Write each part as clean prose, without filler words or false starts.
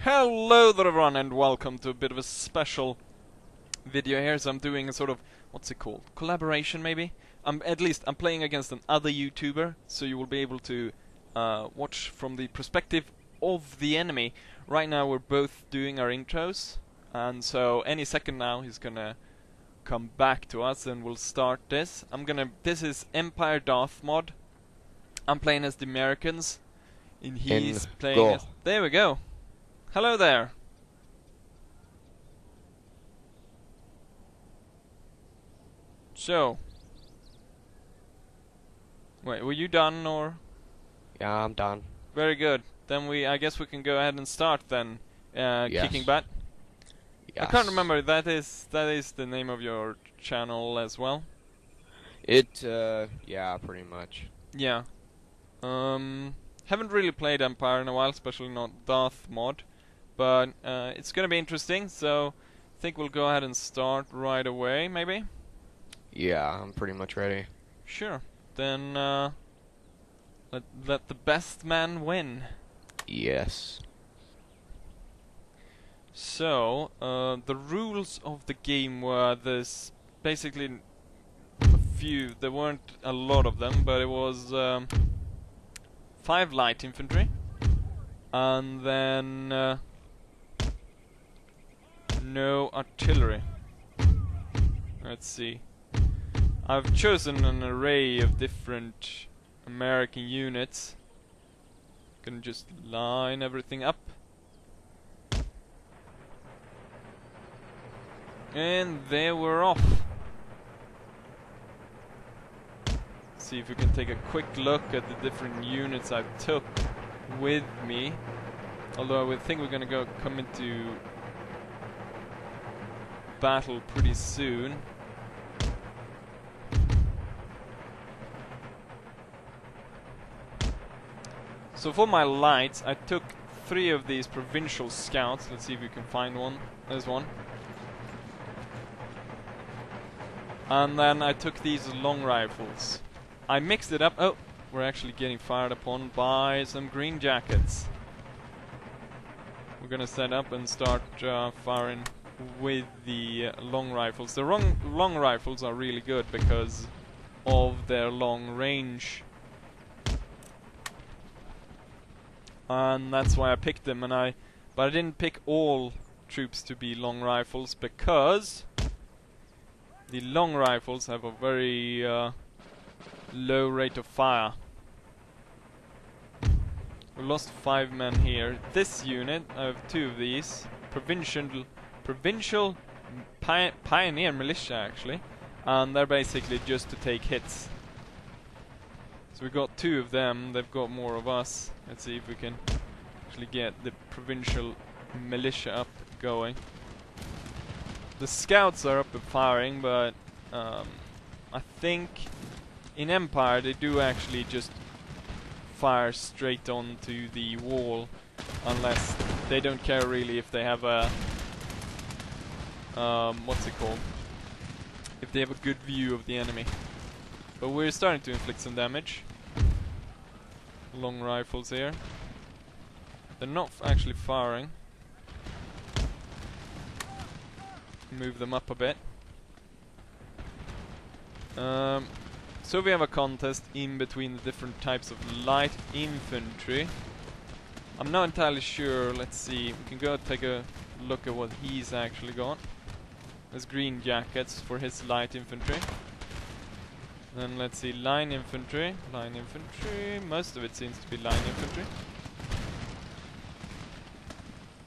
Hello there everyone and welcome to a bit of a special video here. So I'm doing a sort of, what's it called? Collaboration maybe? At least I'm playing against another YouTuber, so you will be able to watch from the perspective of the enemy. Right now we're both doing our intros, and so any second now he's gonna come back to us and we'll start this. This is Empire Darth mod. I'm playing as the Americans, and he's playing as... There we go! Hello there! So... Wait, were you done or...? Yeah, I'm done. Very good. Then I guess we can go ahead and start then. Yes. Kicking butt. Yes. I can't remember, that is the name of your channel as well? Yeah, pretty much. Yeah. Haven't really played Empire in a while, especially not Darth mod. But it's gonna be interesting, so I think we'll go ahead and start right away, maybe? Yeah, I'm pretty much ready. Sure. Then let the best man win. Yes. So, the rules of the game were this, basically a few, there weren't a lot of them, but it was 5 light infantry, and then no artillery. Let's see. I've chosen an array of different American units. Gonna just line everything up. And there we're off. See if we can take a quick look at the different units I took with me. Although I think we're gonna come into battle pretty soon. So for my lights, I took 3 of these provincial scouts. Let's see if we can find one. There's one. And then I took these long rifles. I mixed it up. Oh, we're actually getting fired upon by some green jackets. We're gonna set up and start firing with the long rifles. The long rifles are really good because of their long range. And that's why I picked them, but I didn't pick all troops to be long rifles because the long rifles have a very low rate of fire. We lost 5 men here. This unit, I have 2 of these. Provincial pioneer militia actually, and they're basically just to take hits. So we got 2 of them, they've got more of us. Let's see if we can actually get the provincial militia up going. The scouts are up and firing, but I think in Empire they do actually just fire straight onto the wall, unless they don't care really if they have a what's it called? If they have a good view of the enemy. But we're starting to inflict some damage. Long rifles here. They're not actually firing. Move them up a bit. So we have a contest in between the different types of light infantry. I'm not entirely sure. Let's see. We can go take a look at what he's actually got. There's green jackets for his light infantry. Then let's see, line infantry. Line infantry. Most of it seems to be line infantry.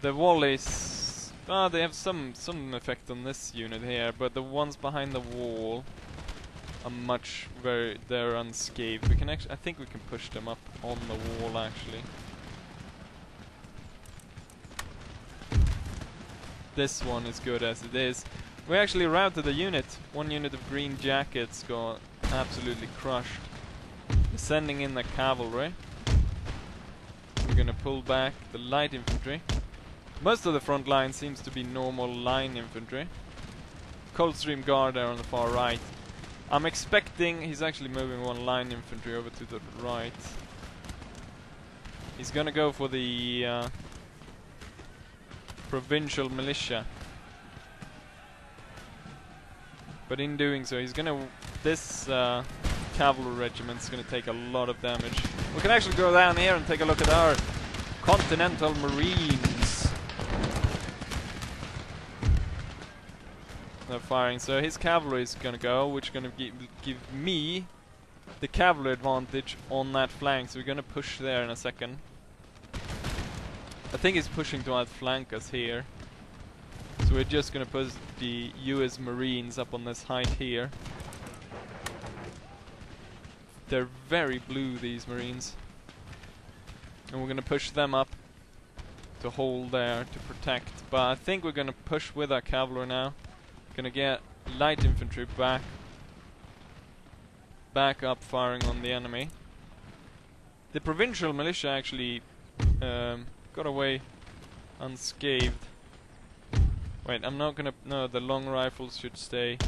The wallies. They have some effect on this unit here, but the ones behind the wall are they're unscathed. We can actually, I think we can push them up on the wall actually. This one is good as it is. We actually routed a unit. 1 unit of green jackets got absolutely crushed. We're sending in the cavalry. We're gonna pull back the light infantry. Most of the front line seems to be normal line infantry. Coldstream Guard there on the far right. I'm expecting he's actually moving 1 line infantry over to the right. He's gonna go for the provincial militia. But in doing so, he's gonna... This cavalry regiment's gonna take a lot of damage. We can actually go down here and take a look at our Continental Marines. They're firing, so his cavalry is gonna go, which is gonna give me the cavalry advantage on that flank. So we're gonna push there in a second. I think he's pushing to outflank us here. So we're just gonna put the US Marines up on this height here. They're very blue, these Marines. And we're gonna push them up to hold there to protect. But I think we're gonna push with our cavalry now. Gonna get light infantry back up firing on the enemy. The provincial militia actually got away unscathed. Wait, I'm not gonna... No, the long rifles should stay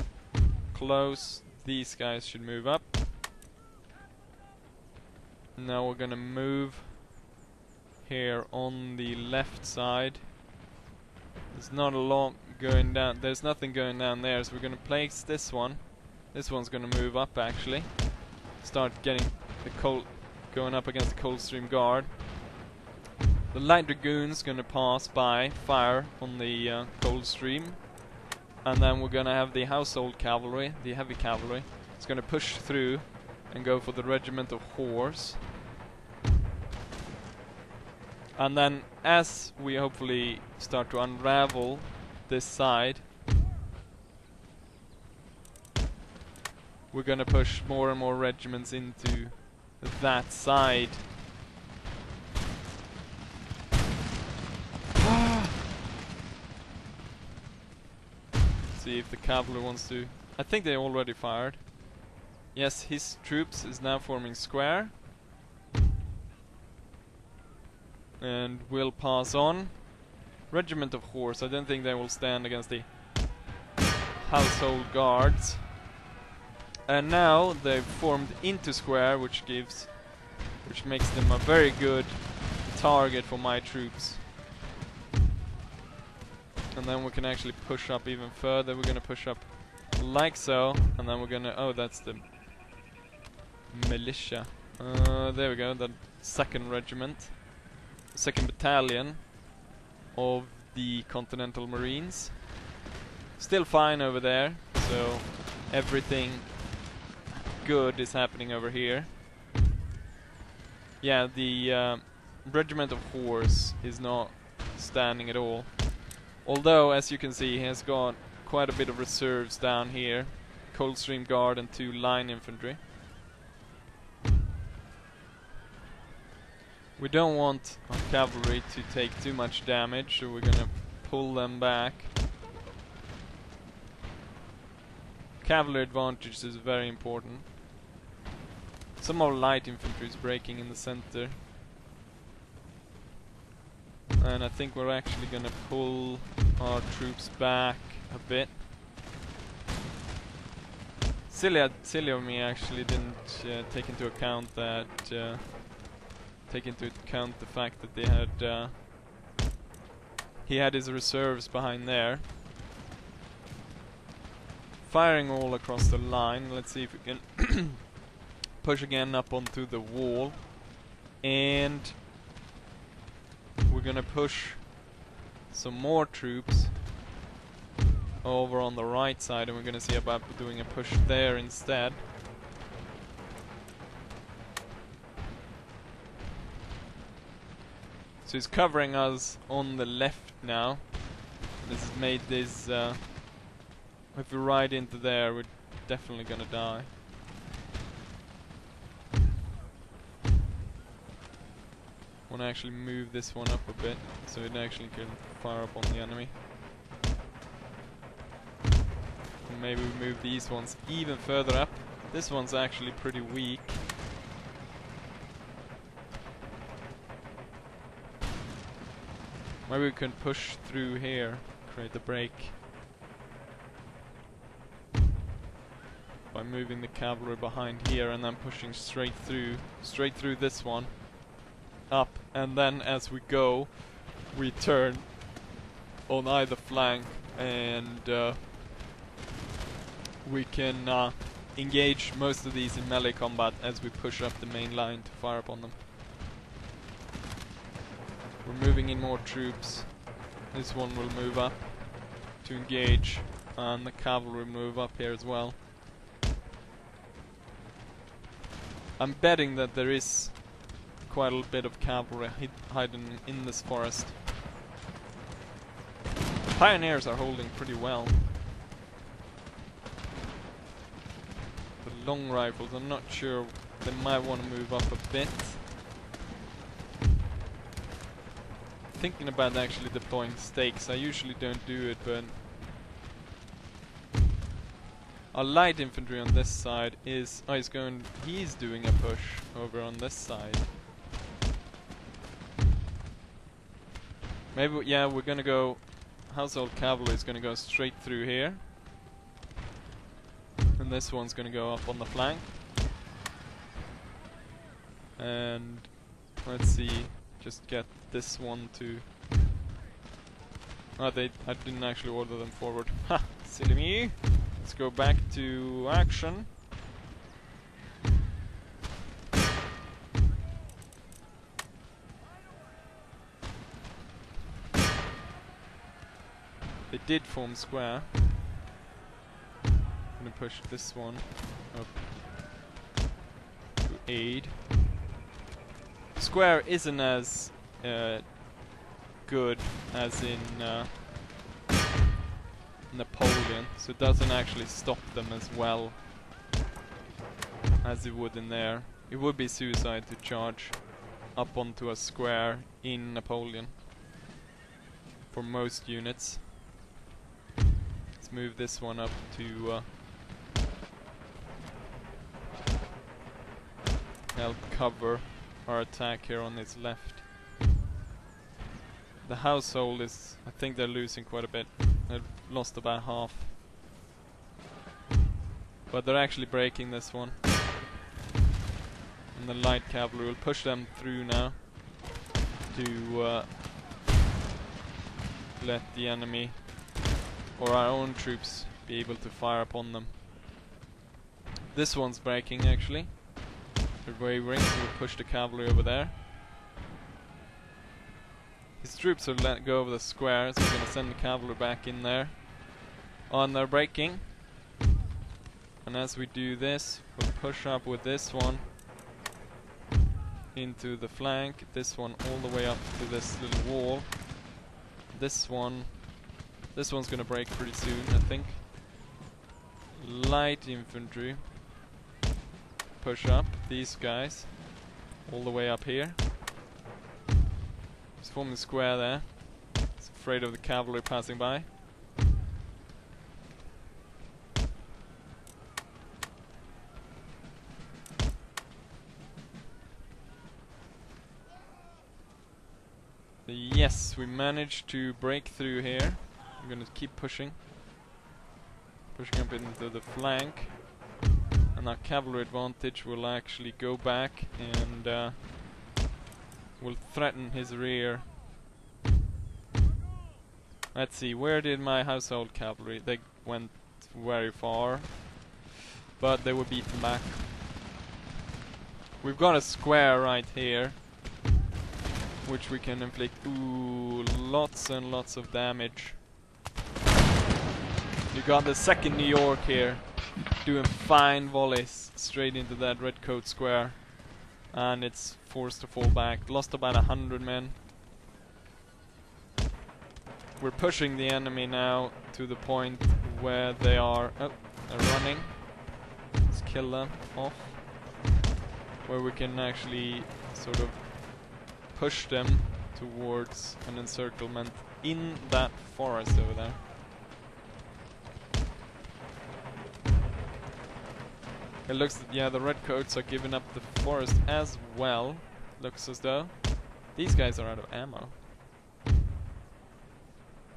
close. These guys should move up. Now we're gonna move here on the left side. There's not a lot going down. There's nothing going down there, so we're gonna place this one. This one's gonna move up actually. Start getting the going up against the Coldstream Guard. The light dragoon's gonna pass by, fire on the Coldstream, and then we're gonna have the household cavalry, the heavy cavalry. It's gonna push through and go for the regiment of horse. And then, as we hopefully start to unravel this side, we're gonna push more and more regiments into that side. See if the cavalry wants to... I think they already fired. Yes, his troops is now forming square. And will pass on. Regiment of horse, I don't think they will stand against the household guards. And now they've formed into square, which makes them a very good target for my troops. And then we can actually push up even further. We're gonna push up like so, and then we're gonna... Oh, that's the militia. There we go, the 2nd regiment. 2nd battalion of the Continental Marines. Still fine over there, so everything good is happening over here. Yeah, the regiment of horse is not standing at all. Although, as you can see, he has got quite a bit of reserves down here. Coldstream Guard and 2 line infantry. We don't want our cavalry to take too much damage, so we're gonna pull them back. Cavalry advantage is very important. Some of our light infantry is breaking in the center. And I think we're actually gonna pull our troops back a bit. Silly of me actually didn't take into account that the fact that they had he had his reserves behind there. Firing all across the line. Let's see if we can push again up onto the wall. And we're gonna push some more troops over on the right side, and we're gonna see about doing a push there instead. So he's covering us on the left now. This has made this... if we ride into there, we're definitely gonna die. Want to actually move this one up a bit, so it actually can fire up on the enemy. And maybe we move these ones even further up. This one's actually pretty weak. Maybe we can push through here, create a break. By moving the cavalry behind here and then pushing straight through this one. Up, and then as we go, we turn on either flank, and we can engage most of these in melee combat as we push up the main line to fire upon them. We're moving in more troops. This one will move up to engage, and the cavalry will move up here as well. I'm betting that there is quite a bit of cavalry hiding in this forest. Pioneers are holding pretty well. The long rifles, I'm not sure, they might want to move up a bit. Thinking about actually deploying stakes. I usually don't do it, but our light infantry on this side is... oh, he's doing a push over on this side. Maybe, yeah, we're gonna go... household cavalry is gonna go straight through here. And this one's gonna go up on the flank. And let's see, just get this one to... oh, I didn't actually order them forward. Ha! Silly me! Let's go back to action. They did form square. I'm gonna push this one up to aid. Square isn't as good as in Napoleon, so it doesn't actually stop them as well as it would in there. It would be suicide to charge up onto a square in Napoleon for most units. Let's move this one up to help cover our attack here on its left. The household is... I think they're losing quite a bit. They've lost about half. But they're actually breaking this one. And the light cavalry will push them through now to let the enemy or our own troops be able to fire upon them. This one's breaking actually. They're wavering, so we'll push the cavalry over there. His troops will let go of the square, so we're going to send the cavalry back in there. Oh, and they're breaking. And as we do this, we'll push up with this one into the flank, this one all the way up to this little wall. This one's going to break pretty soon, I think. Light infantry push up these guys all the way up here. He's forming a square there. He's afraid of the cavalry passing by. Yes, we managed to break through here. I'm gonna keep pushing. Pushing up into the flank. And our cavalry advantage will actually go back and will threaten his rear. Let's see, where did my household cavalry? They went very far, but they were beaten back. We've got a square right here, which we can inflict lots and lots of damage. You got the 2nd New York here, doing fine volleys straight into that redcoat square, and it's forced to fall back. Lost about 100 men. We're pushing the enemy now to the point where they are... oh, they're running. Let's kill them off. Where we can actually sort of push them towards an encirclement in that forest over there. It looks, yeah, the redcoats are giving up the forest as well. Looks as though these guys are out of ammo.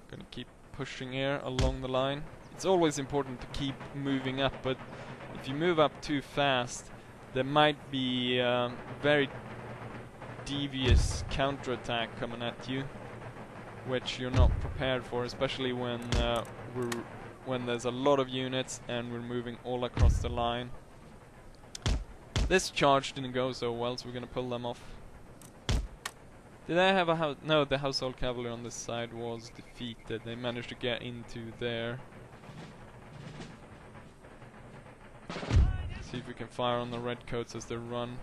Gonna keep pushing here along the line. It's always important to keep moving up, but if you move up too fast, there might be very devious counterattack coming at you. which you're not prepared for, especially when when there's a lot of units and we're moving all across the line. This charge didn't go so well, so we're gonna pull them off. Did I have a house? No, the household cavalry on this side was defeated. They managed to get into there. See if we can fire on the redcoats as they run.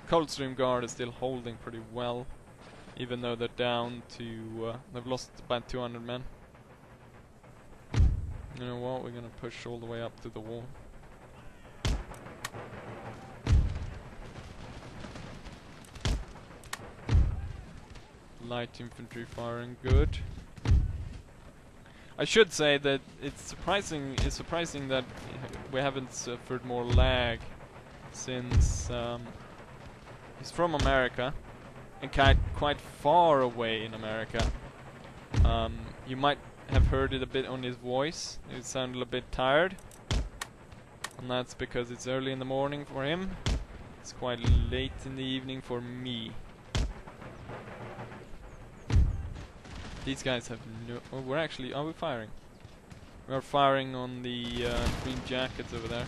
Coldstream Guard is still holding pretty well, even though they're down to they've lost about 200 men. You know what? We're gonna push all the way up to the wall. Light infantry firing good. I should say that it's surprising that we haven't suffered more lag, since he's from America and quite far away in America. You might have heard it a bit on his voice. It sounded a bit tired, and that's because it's early in the morning for him. It's quite late in the evening for me. These guys have no... Oh, we're actually... Are we firing? We are firing on the green jackets over there.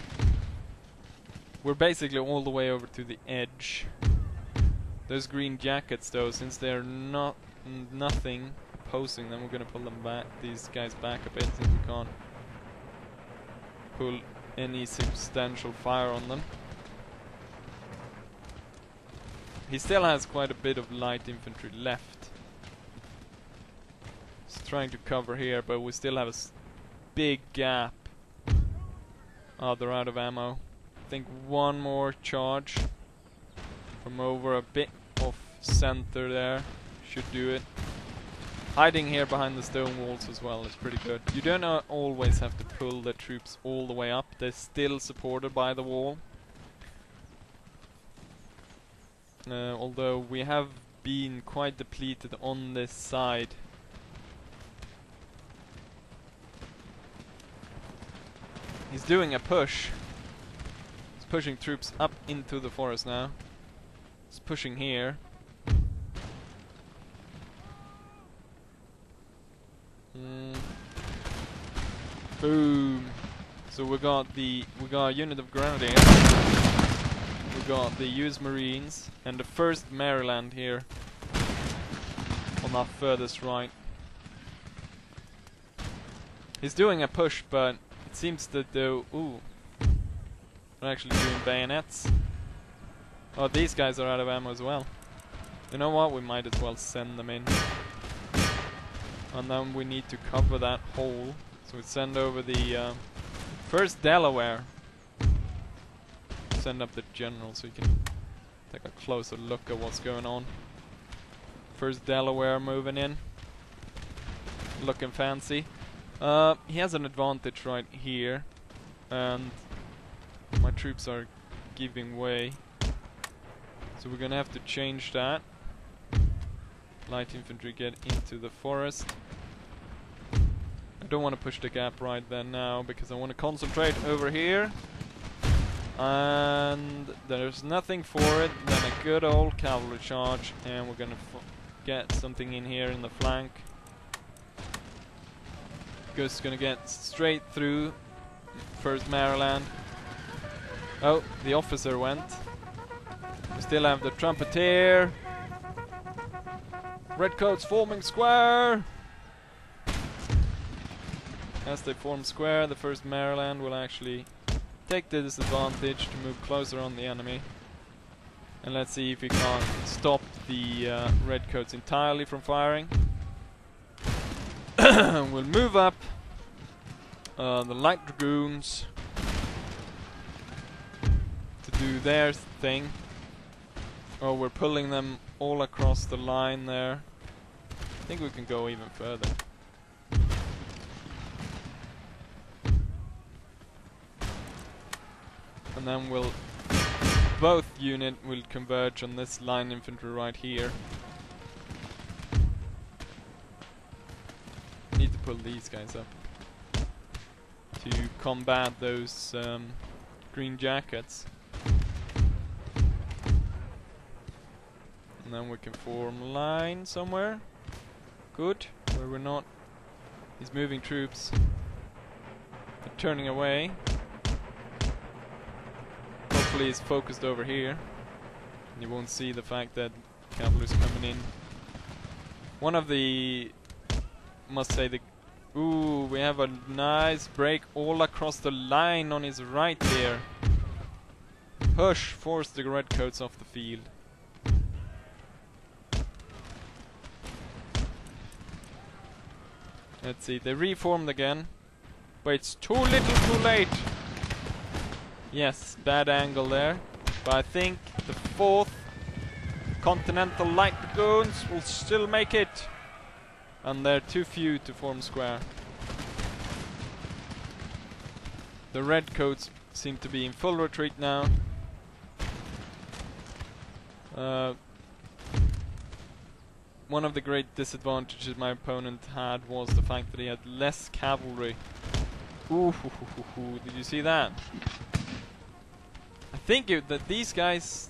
We're basically all the way over to the edge. Those green jackets, though, since they're nothing opposing them, we're gonna pull them back, these guys back a bit, since we can't pull any substantial fire on them. He still has quite a bit of light infantry left. Trying to cover here, but we still have a big gap. Oh, they're out of ammo. I think one more charge from over a bit off center there should do it. Hiding here behind the stone walls as well is pretty good. You don't always have to pull the troops all the way up. They're still supported by the wall. Although we have been quite depleted on this side. He's doing a push. He's pushing troops up into the forest now. He's pushing here. Boom. So we got a unit of grenadiers. We got the US Marines and the 1st Maryland here on our furthest right. He's doing a push, but it seems that they're actually doing bayonets. Oh, these guys are out of ammo as well. You know what? We might as well send them in. And then we need to cover that hole. So we send over the 1st Delaware. Send up the general so you can take a closer look at what's going on. 1st Delaware moving in. Looking fancy. He has an advantage right here, and my troops are giving way, so we're gonna have to change that. Light infantry get into the forest. I don't want to push the gap right there now because I want to concentrate over here, and there's nothing for it than a good old cavalry charge, and we're gonna get something in here in the flank. Just gonna get straight through 1st Maryland. Oh, the officer went. We still have the trumpeter. Redcoats forming square. As they form square, the 1st Maryland will actually take the disadvantage to move closer on the enemy. And let's see if we can't stop the Redcoats entirely from firing. We'll move up the Light Dragoons to do their thing. Oh, we're pulling them all across the line there. I think we can go even further. And then both units will converge on this line infantry right here. Need to pull these guys up to combat those green jackets, and then we can form line somewhere. Good. where we're not. He's moving troops. They're turning away. Hopefully he's focused over here. And you won't see the fact that cavalry's coming in. One of the... must say the... Ooh, we have a nice break all across the line on his right there. Push, force the redcoats off the field. Let's see, they reformed again. But it's too little too late. Yes, bad angle there. But I think the 4th Continental Light Dragoons will still make it. And they're too few to form square. The redcoats seem to be in full retreat now. One of the great disadvantages my opponent had was the fact that he had less cavalry. Ooh, did you see that? I think that these guys...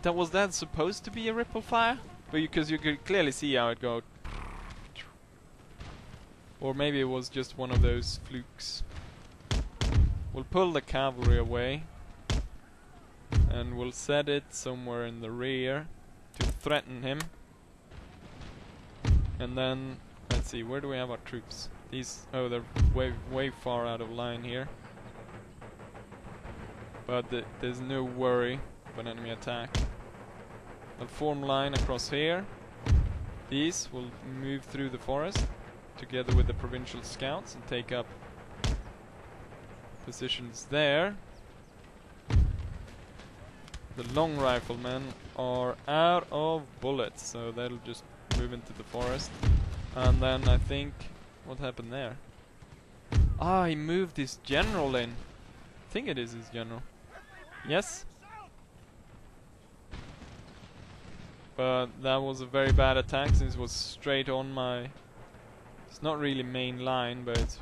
was that supposed to be a ripple fire? But because you could clearly see how it go. Or maybe it was just one of those flukes. We'll pull the cavalry away. And we'll set it somewhere in the rear to threaten him. And then, let's see, where do we have our troops? These, oh, they're way far out of line here. But there's no worry of an enemy attack. I'll form line across here. These will move through the forest together with the provincial scouts and take up positions there. The long riflemen are out of bullets, so they'll just move into the forest. And then I think... what happened there? Ah, he moved his general in. I think it is his general. Yes? But that was a very bad attack since it was straight on my... It's not really main line, but it's...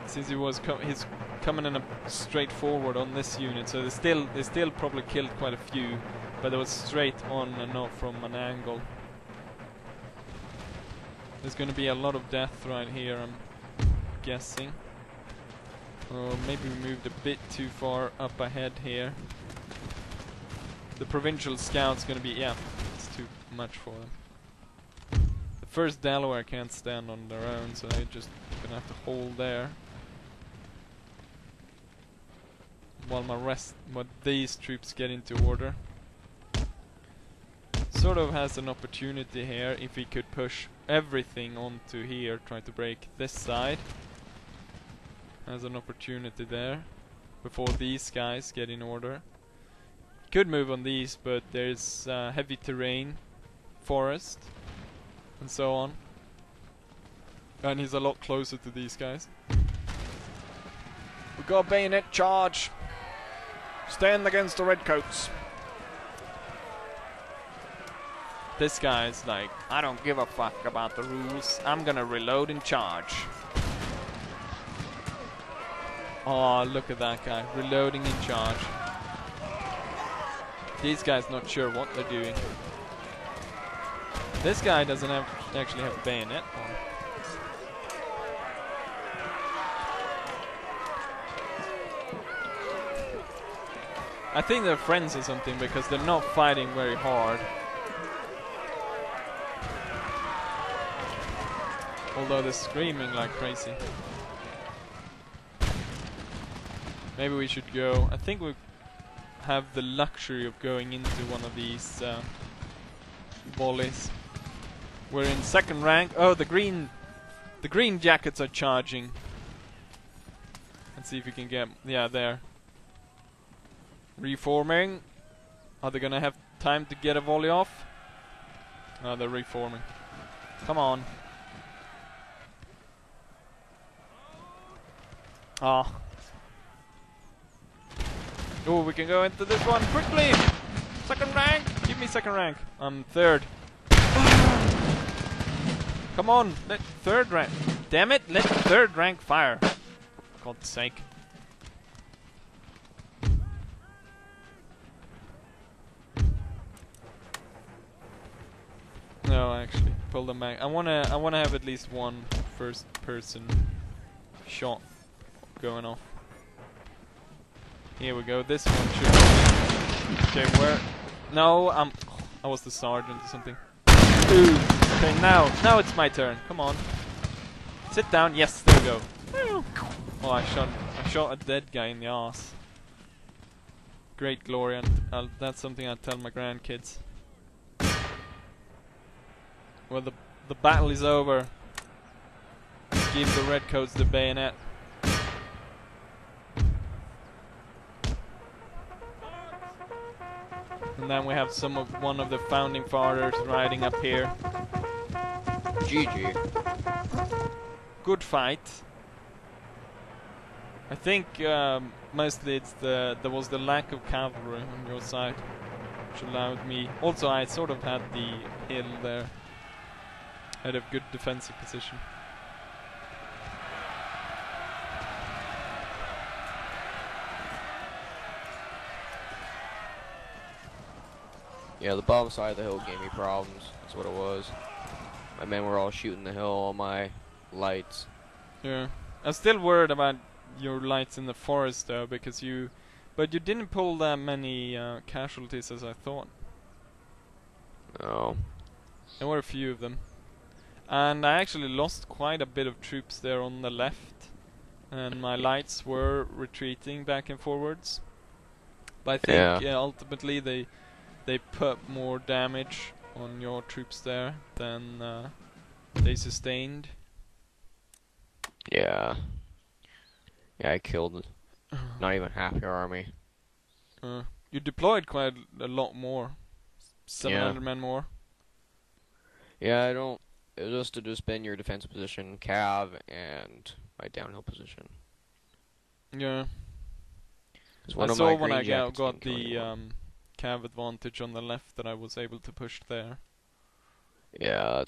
Since he was he's coming in a straight forward on this unit, so they still probably killed quite a few, but it was straight on and not from an angle. There's going to be a lot of death right here, I'm guessing. Or maybe we moved a bit too far up ahead here. The provincial scout's going to be, yeah, it's too much for them. The first Delaware can't stand on their own, so they're just going to have to hold there. While these troops get into order. Sort of has an opportunity here if he could push everything onto here, try to break this side. Has an opportunity there before these guys get in order. Could move on these, but there's heavy terrain, forest, and so on. And he's a lot closer to these guys. We got a bayonet charge. Stand against the redcoats. This guy's like, I don't give a fuck about the rules. I'm gonna reload and charge. Oh, look at that guy. Reloading in charge. These guys not sure what they're doing. This guy doesn't actually have a bayonet on. I think they're friends or something because they're not fighting very hard. Although they're screaming like crazy. Maybe we should go. I think we have the luxury of going into one of these volleys. We're in second rank. Oh, the green jackets are charging. Let's see if we can get, yeah, there. Reforming. Are they gonna have time to get a volley off? No, they're reforming. Come on. Ah. Oh, we can go into this one quickly. Second rank. Give me second rank. I'm third. Come on, let third rank. Damn it, let third rank fire. For God's sake. No, actually, pull them back. I wanna have at least one first-person shot going off. Here we go. This one should. Okay, where? No, I was the sergeant or something. Ooh. Okay, now it's my turn. Come on. Sit down. Yes, there we go. Oh, I shot a dead guy in the ass. Great glory, and that's something I tell my grandkids. Well, the battle is over. Give the redcoats the bayonet. And then we have one of the founding fathers riding up here. GG. Good fight. I think mostly it's there was the lack of cavalry on your side, which allowed me. Also, I sort of had the hill there. I had a good defensive position. Yeah, the bottom side of the hill gave me problems. That's what it was. My men were all shooting the hill on my lights. Yeah, I'm still worried about your lights in the forest though, because but you didn't pull that many casualties as I thought. No. There were a few of them. And I actually lost quite a bit of troops there on the left. And my lights were retreating back and forwards. But I think ultimately they put more damage on your troops there than they sustained. Yeah. Yeah, I killed not even half your army. You deployed quite a lot more. 700 men more. Yeah, it was just to defend your defensive position, cav, and my downhill position. Yeah. I saw when I got the cav advantage on the left that I was able to push there. Yeah,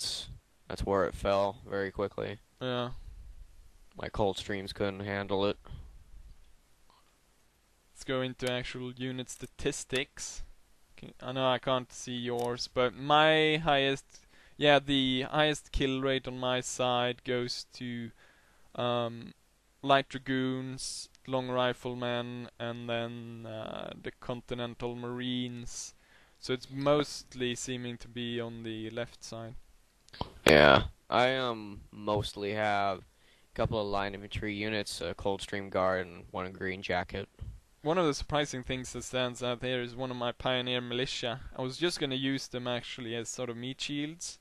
that's where it fell very quickly. Yeah. My cold streams couldn't handle it. Let's go into actual unit statistics. Okay, I know I can't see yours, but my highest, the highest kill rate on my side goes to light dragoons, long riflemen, and then the Continental Marines. So it's mostly seeming to be on the left side. Yeah, I mostly have a couple of line infantry units, a Coldstream Guard, and one green jacket. One of the surprising things that stands out here is one of my Pioneer Militia. I was just going to use them actually as sort of meat shields,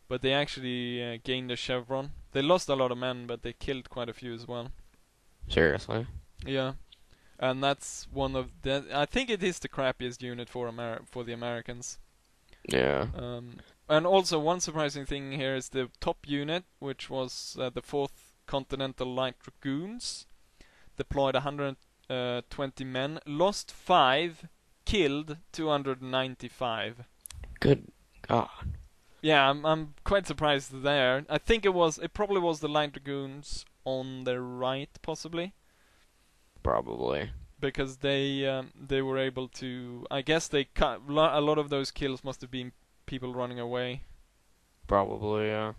but they actually gained a chevron. They lost a lot of men, but they killed quite a few as well. Seriously? Yeah, and that's one of the. I think it is the crappiest unit for the Americans. Yeah. And also one surprising thing here is the top unit, which was the 4th Continental Light Dragoons, deployed 120 men, lost 5, killed 295. Good God. Yeah, I'm quite surprised there. I think it probably was the Light Dragoons on the right, possibly. Probably. Because they were able to. I guess they cut a lot of those kills must have been people running away. Probably, yeah.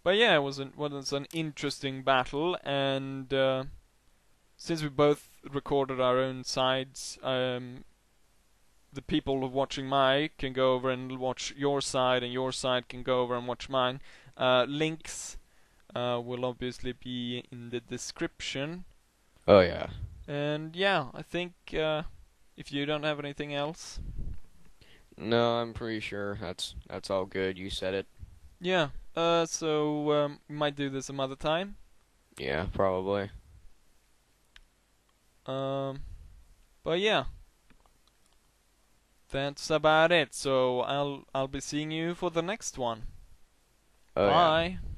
But yeah, it was an interesting battle, and since we both recorded our own sides, the people watching mine can go over and watch your side, and your side can go over and watch mine. Links will obviously be in the description. Oh yeah. And yeah, I think if you don't have anything else. No, I'm pretty sure that's all good. You said it. Yeah. So we might do this some other time. Yeah, probably. But yeah. That's about it. So I'll be seeing you for the next one. Oh, Bye. Yeah.